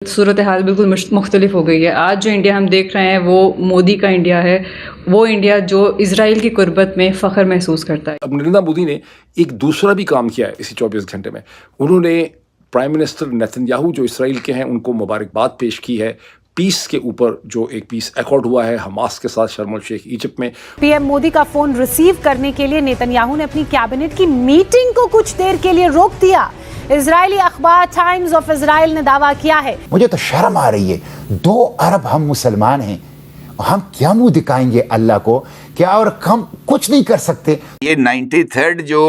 صورت حال بالکل مختلف ہو گئی ہے. آج جو انڈیا ہم دیکھ رہے ہیں وہ مودی کا انڈیا ہے، وہ انڈیا جو اسرائیل کی قربت میں فخر محسوس کرتا ہے. اب نریندر مودی نے ایک دوسرا بھی کام کیا ہے اسی 24 گھنٹے میں. انہوں نے پرائم منسٹر نیتن یاہو جو اسرائیل کے ہیں ان کو مبارکباد پیش کی ہے پیس کے اوپر، جو ایک پیس ایکارڈ ہوا ہے حماس کے ساتھ شرم الشیخ ایجپٹ میں. پی ایم مودی کا فون ریسیو کرنے کے لیے نیتن یاہو نے اپنی کیبنٹ کی میٹنگ کو کچھ دیر کے لیے روک دیا. اسرائیلی اخبار ٹائمز آف اسرائیل نے دعویٰ کیا ہے. مجھے تو شرم آ رہی ہے، 2 ارب ہم مسلمان ہیں، ہم کیا منہ دکھائیں گے اللہ کو؟ کیا اور ہم کچھ نہیں کر سکتے. یہ 93rd جو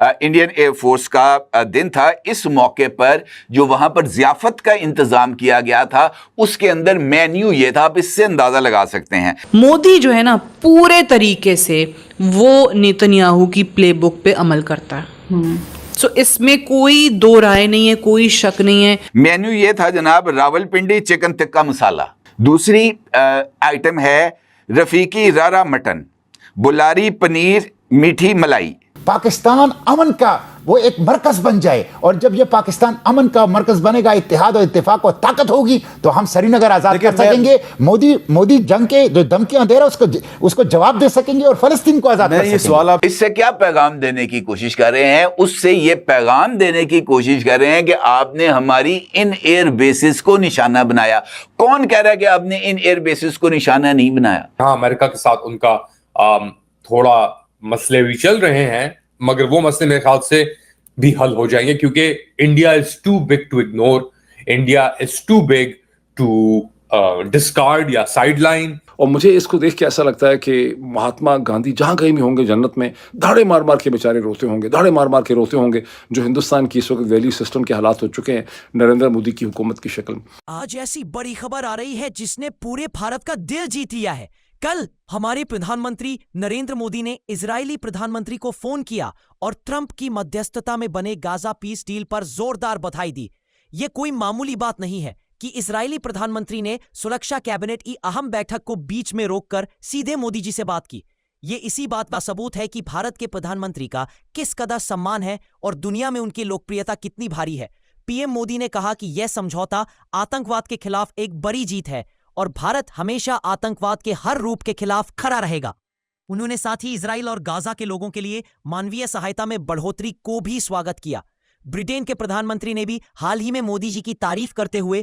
انڈین ایئر فورس کا دن تھا، اس موقع پر جو وہاں پر ضیافت کا انتظام کیا گیا تھا اس کے اندر مینیو یہ تھا. آپ اس سے اندازہ لگا سکتے ہیں مودی جو ہے نا پورے طریقے سے وہ نیتن یاہو کی پلے بک پہ عمل کرتا ہے. سو اس میں کوئی دو رائے نہیں ہے، کوئی شک نہیں ہے. مینیو یہ تھا جناب، راول پنڈی چکن تکہ مسالہ، دوسری آئٹم ہے رفیقی رارا مٹن، بلاری پنیر میٹھی ملائی. پاکستان امن کا وہ ایک مرکز بن جائے، اور جب یہ پاکستان امن کا مرکز بنے گا، اتحاد اور اتفاق اور طاقت ہوگی تو ہم سری نگر آزاد کر سکیں گے. مودی جنگ کے جو دھمکیاں دے رہا ہے اس کو جواب دے سکیں گے اور فلسطین کو آزاد کر سکیں گے. اس سے کیا پیغام دینے کی کوشش کر رہے ہیں؟ اس سے یہ پیغام دینے کی کوشش کر رہے ہیں کہ آپ نے ہماری ان ایئر بیسز کو نشانہ بنایا. کون کہہ رہا ہے کہ آپ نے ان ایئر بیسز کو نشانہ نہیں بنایا؟ ہاں، امریکہ کے ساتھ ان کا تھوڑا مسئلے بھی چل رہے ہیں، مگر وہ مسئلے میرے خیال سے بھی حل ہو جائیں گے، کیونکہ India is too big to ignore, India is too big to discard یا سائڈ لائن. اور مجھے اس کو دیکھ کے ایسا لگتا ہے کہ مہاتما گاندھی جہاں کہیں بھی ہوں گے جنت میں، دھاڑے مار مار کے بیچارے روتے ہوں گے، دھاڑے مار مار کے روتے ہوں گے جو ہندوستان کی اس وقت ویلیو سسٹم کے حالات ہو چکے ہیں نریندر مودی کی حکومت کی شکل میں. آج ایسی بڑی خبر آ رہی ہے جس نے پورے بھارت کا دل جیت لیا ہے. کل ہمارے پردھان منتری نریندر مودی نے اسرائیلی پردھان منتری کو فون کیا اور ٹرمپ کی مدھیستتا میں بنے غزہ پیس ڈیل پر زوردار بدھائی دی. یہ کوئی معمولی بات نہیں ہے کہ اسرائیلی پردھان منتری نے سرکشا کیبنٹ کی اہم بیٹھک کو بیچ میں روک کر سیدھے مودی جی سے بات کی. یہ اسی بات کا ثبوت ہے کہ بھارت کے پردھان منتری کا کس قدر سمان ہے اور دنیا میں ان کی لوکپریتا کتنی بھاری ہے. پی ایم مودی نے کہا کہ یہ سمجھوتا آتنکواد کے خلاف ایک بڑی جیت ہے اور بھارت ہمیشہ آتنکواد کے ہر روپ کے خلاف کھڑا رہے گا. انہوں نے ساتھ ہی اسرائیل اور غزہ کے لوگوں کے لیے مانویہ سہایتا میں بڑھوتری کو بھی سواگت کیا. برٹین کے پردھان منتری نے بھی حال ہی میں مودی جی کی تعریف کرتے ہوئے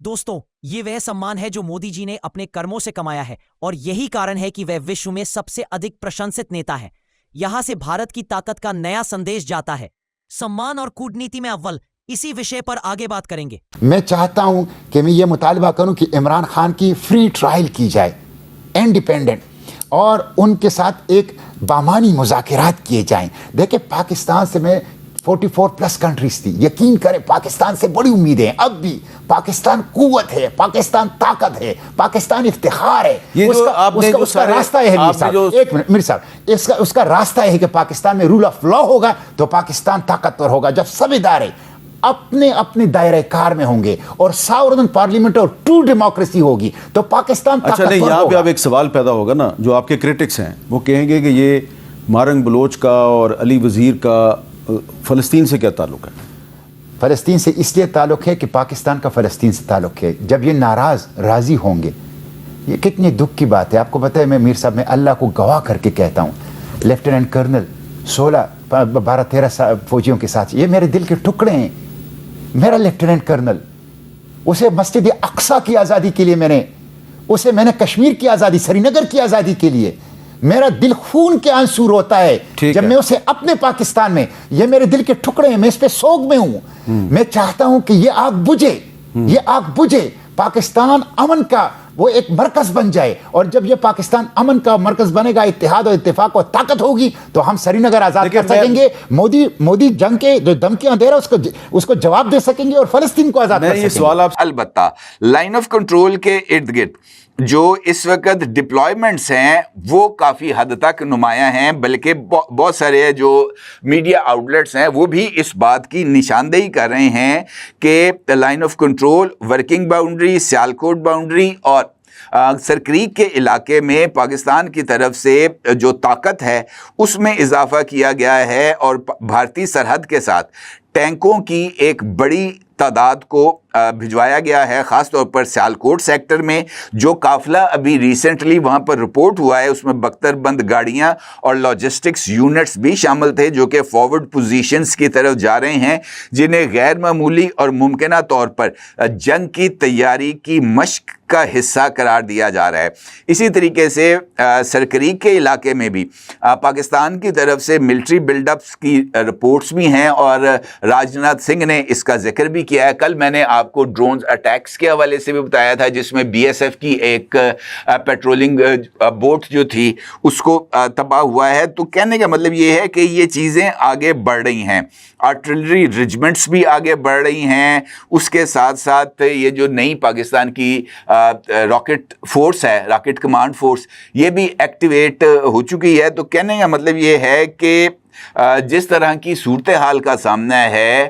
دوستوں، یہ وہ سمان ہے جو مودی جی نے اپنے کرموں سے کمایا ہے اور یہی کارن ہے کہ وہ وشو میں سب سے ادھک پرشنست نیتا ہے. یہاں سے بھارت کی طاقت کا نیا سندیش جاتا ہے. سمان اور کورٹنیتی میں اول اسی وشے پر آگے بات کریں گے. میں چاہتا ہوں کہ میں یہ مطالبہ کروں کہ عمران خان کی فری ٹرائل کی جائے، انڈیپینڈنٹ، اور ان کے ساتھ ایک بامانی مذاکرات کیے جائیں. دیکھیں، پاکستان سے میں 44+ کنٹریز تھی، یقین کریں پاکستان سے بڑی امیدیں ہیں. اب بھی پاکستان قوت ہے، پاکستان طاقت ہے، پاکستان افتخار ہے. اس کا راستہ ہے ایک منٹ میر صاحب، اس کا راستہ ہے کہ پاکستان میں رول آف لا ہوگا تو پاکستان طاقتور ہوگا. جب سب ادارے اپنے دائرہ کار میں ہوں گے اور ساورن پارلیمنٹ اور ٹرو ڈیموکریسی ہوگی تو پاکستان طاقتور ہوگا. اچھا، یہاں پہ اب ایک سوال پیدا ہوگا نا، جو آپ کے کرٹکس ہیں وہ کہیں گے کہ یہ مارنگ بلوچ کا اور علی وزیر کا فلسطین سے کیا تعلق ہے؟ فلسطین سے اس لیے تعلق ہے کہ پاکستان کا فلسطین سے تعلق ہے. جب یہ ناراض راضی ہوں گے، یہ کتنی دکھ کی بات ہے. آپ کو پتہ ہے، میں میر صاحب میں اللہ کو گواہ کر کے کہتا ہوں، لیفٹیننٹ کرنل 12-13 فوجیوں کے ساتھ، یہ میرے دل کے ٹکڑے ہیں. میرا لیفٹیننٹ کرنل، اسے مسجد اقصیٰ کی آزادی کے لیے میں نے کشمیر کی آزادی، سری نگر کی آزادی کے لیے میرا دل خون کے آنسو روتا ہے جب میں اسے اپنے پاکستان میں، یہ میرے دل کے ٹکڑے ہیں، میں اس پہ سوگ میں ہوں. میں چاہتا ہوں کہ یہ آگ بجھے، پاکستان امن کا وہ ایک مرکز بن جائے، اور جب یہ پاکستان امن کا مرکز بنے گا، اتحاد اور اتفاق اور طاقت ہوگی تو ہم سری نگر آزاد کر سکیں گے. مودی جنگ کے جو دھمکیاں دے رہا ہے اس کو جواب دے سکیں گے اور فلسطین کو آزاد کر سکیں گے. البتہ لائن آف کنٹرول کے ارد گرد جو اس وقت ڈپلائمنٹس ہیں وہ کافی حد تک نمایاں ہیں، بلکہ بہت سارے جو میڈیا آؤٹلیٹس ہیں وہ بھی اس بات کی نشاندہی کر رہے ہیں کہ line of control, working boundary, Sialkot boundary اور سرکریک کے علاقے میں پاکستان کی طرف سے جو طاقت ہے اس میں اضافہ کیا گیا ہے، اور بھارتی سرحد کے ساتھ ٹینکوں کی ایک بڑی تعداد کو بھجوایا گیا ہے، خاص طور پر سیالکوٹ سیکٹر میں. جو قافلہ ابھی ریسنٹلی وہاں پر رپورٹ ہوا ہے اس میں بختر بند گاڑیاں اور لاجسٹکس یونٹس بھی شامل تھے جو کہ فارورڈ پوزیشنز کی طرف جا رہے ہیں، جنہیں غیر معمولی اور ممکنہ طور پر جنگ کی تیاری کی مشق کا حصہ قرار دیا جا رہا ہے. اسی طریقے سے سرکریک کے علاقے میں بھی پاکستان کی طرف سے ملٹری بلڈ اپس کی رپورٹس بھی ہیں اور راجناتھ سنگھ نے اس کا ذکر بھی کیا ہے. کل میں نے آپ کو ڈرونز اٹیکس کے حوالے سے بھی بتایا تھا جس میں بی ایس ایف کی ایک پیٹرولنگ بوٹ جو تھی اس کو تباہ ہوا ہے. تو کہنے کا مطلب یہ ہے کہ یہ چیزیں آگے بڑھ رہی ہیں، آرٹلری ریجمنٹس بھی آگے بڑھ رہی ہیں. اس کے ساتھ ساتھ یہ جو نئی پاکستان کی راکٹ فورس ہے، راکٹ کمانڈ فورس، یہ بھی ایکٹیویٹ ہو چکی ہے. تو کہنے کا مطلب یہ ہے کہ جس طرح کی صورتحال کا سامنا ہے،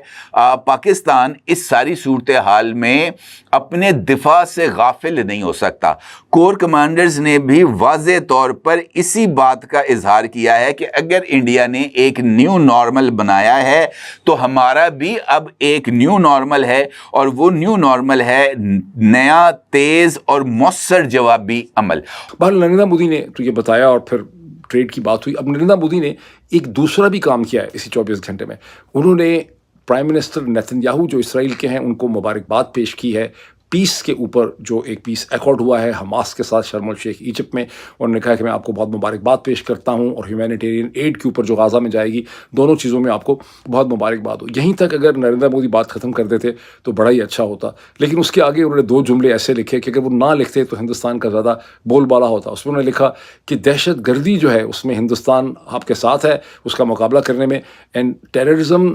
پاکستان اس ساری صورتحال میں اپنے دفاع سے غافل نہیں ہو سکتا. کور کمانڈرز نے بھی واضح طور پر اسی بات کا اظہار کیا ہے کہ اگر انڈیا نے ایک نیو نارمل بنایا ہے تو ہمارا بھی اب ایک نیو نارمل ہے، اور وہ نیو نارمل ہے نیا، تیز اور مؤثر جوابی عمل. بہرحال نریندر مودی نے تو یہ بتایا اور پھر ٹریڈ کی بات ہوئی. اب نریندر مودی نے ایک دوسرا بھی کام کیا ہے اسی 24 گھنٹے میں. انہوں نے پرائم منسٹر نیتن یاہو جو اسرائیل کے ہیں ان کو مبارکباد پیش کی ہے پیس کے اوپر، جو ایک پیس ایکارڈ ہوا ہے حماس کے ساتھ شرم الشیخ ایجپٹ میں. انہوں نے کہا کہ میں آپ کو بہت مبارکباد پیش کرتا ہوں، اور ہیومینیٹیرین ایڈ کے اوپر جو غزہ میں جائے گی، دونوں چیزوں میں آپ کو بہت مبارکباد ہو. یہیں تک اگر نریندر مودی بات ختم کر دیتے تو بڑا ہی اچھا ہوتا، لیکن اس کے آگے انہوں نے 2 جملے ایسے لکھے کہ اگر وہ نہ لکھتے تو ہندوستان کا زیادہ بول بالا ہوتا. اس میں انہوں نے لکھا کہ دہشت گردی جو ہے اس میں ہندوستان آپ کے ساتھ ہے اس کا مقابلہ کرنے میں، and terrorism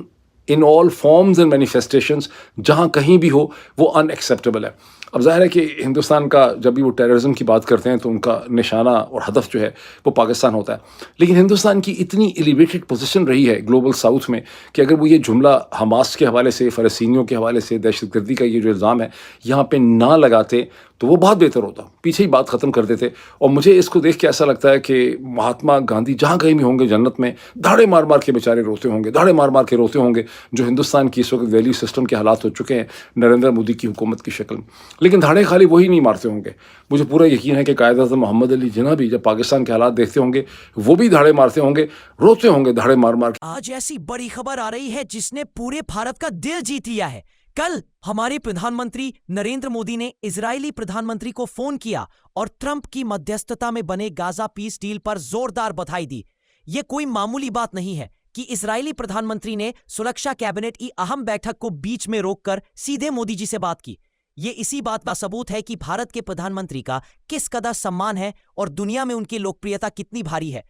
in all forms and manifestations جہاں کہیں بھی ہو وہ ان ایکسیپٹیبل ہے. اب ظاہر ہے کہ ہندوستان کا جب بھی وہ ٹیررزم کی بات کرتے ہیں تو ان کا نشانہ اور ہدف جو ہے وہ پاکستان ہوتا ہے. لیکن ہندوستان کی اتنی ایلیویٹڈ پوزیشن رہی ہے گلوبل ساؤتھ میں کہ اگر وہ یہ جملہ حماس کے حوالے سے، فلسطینیوں کے حوالے سے دہشت گردی کا یہ جو الزام ہے یہاں پہ نہ لگاتے تو وہ بہت بہتر ہوتا، پیچھے ہی بات ختم کر دیتے. اور مجھے اس کو دیکھ کے ایسا لگتا ہے کہ مہاتما گاندھی جہاں کہیں بھی ہوں گے جنت میں دھاڑے مار مار کے بیچارے روتے ہوں گے، دھاڑے مار مار کے روتے ہوں گے جو ہندوستان کی اس وقت ویلیو سسٹم کے حالات ہو چکے ہیں نریندر مودی کی حکومت کی شکل میں. لیکن دھاڑے خالی وہی نہیں مارتے ہوں گے. مجھے پورا یقین ہے کہ قائد اعظم محمد علی جناح بھی جب پاکستان کے حالات دیکھتے ہوں گے وہ بھی دھاڑے مارتے ہوں گے، روتے ہوں گے دھاڑے مار مار کے. آج ایسی بڑی خبر آ رہی ہے جس نے پورے بھارت کا دل جیت لیا ہے. کل ہمارے پردھان منتری نریندر مودی نے اسرائیلی پردھان منتری کو فون کیا اور ٹرمپ کی مدھیستتا میں بنے غزہ پیس ڈیل پر زوردار بدھائی دی. یہ کوئی معمولی بات نہیں ہے کہ اسرائیلی پردھان منتری نے سرکشا کیبنٹ کی اہم بیٹھک کو بیچ میں روک کر سیدھے مودی جی سے بات کی. یہ اسی بات کا ثبوت ہے کہ بھارت کے پردھان منتری کا کس قدر سمان ہے اور دنیا میں ان کی لوکپریتا کتنی بھاری ہے.